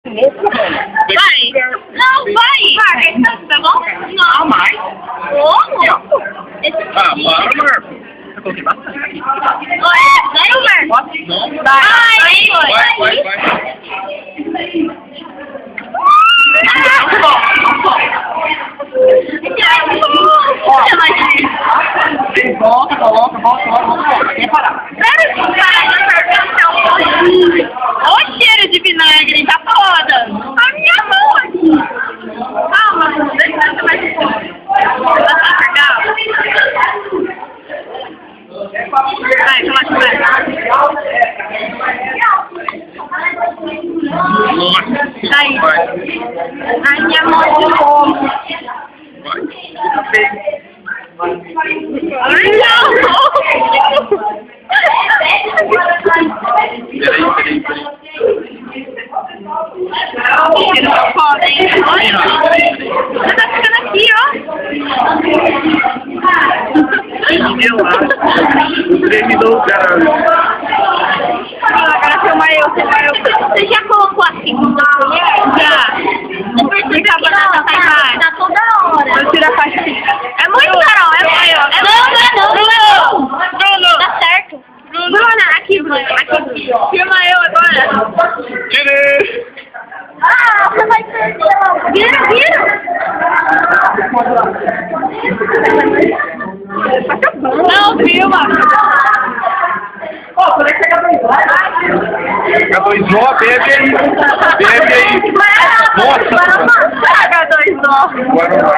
Vai. Não, vai. Vai, tá bom? Não. Mais. Como? Ah, para, Marcos. Eu coloquei bastante aqui. Vai, Marcos. Não. Vai. Vai. Volta. Sem parar. Olha o cheiro de vinagre, tá foda. A minha mão aqui. Calma, deixa eu mais um pouco. Vai, relaxa mais. Aí. Ai, minha mão de novo. Ai, não! Peraí. Ele tá foda, hein? Olha. Você tá ficando aqui, ó. O tremidor, cara. Agora filma eu. Você já colocou assim com a colher? Já. Não precisa banana tá embaixo. Tá toda hora. Eu tiro a faixa aqui. É muito, Carol. É maior. Não. Bruno. Tá certo. Bruna, aqui, Bruna. Aqui. Filma eu agora. Tirei. Ah, você vai perder. Vira. Não, filma. H2O, bebe aí. Nossa. H2O. Guaraná.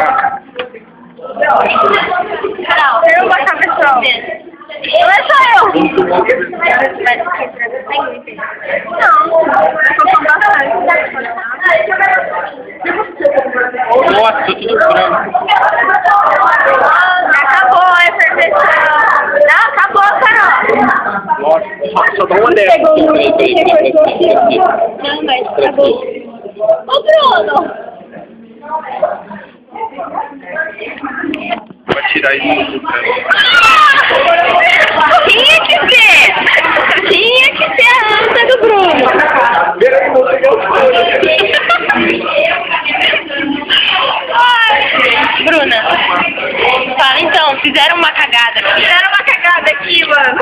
Eu vou achar pessoal. Não é só eu. Não, eu tô com bastante. Nossa, tudo branco. Acabou a perfeição. Não, acabou, Carol. Nossa, só dá uma olhada. Não, mas acabou. Ô, Bruno. Vai tirar isso do branco. Tinha que ser a anta do Bruno. Bruna, fala então, fizeram uma cagada aqui. Mano.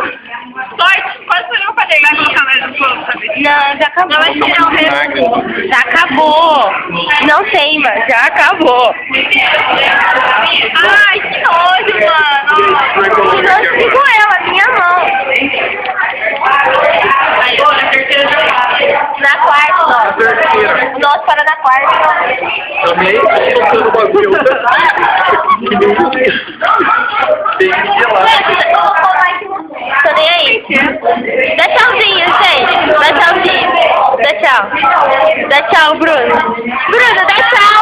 Sorte, quase que eu não falei. Vai colocar mais um pouco, sabe? Não, já acabou. Não, vai tirar o resto. Já acabou. Não tem, mas já acabou. Ai, que nojo, mano. Que nojo com ela, minha mão. Na quarta, nossa. O nosso para na quarta. Também tocando bagulho. Tem que ir lá. Tô nem aí. Dá tchauzinho, gente. Dá tchau. Dá tchau, Bruno. Bruno, dá tchau.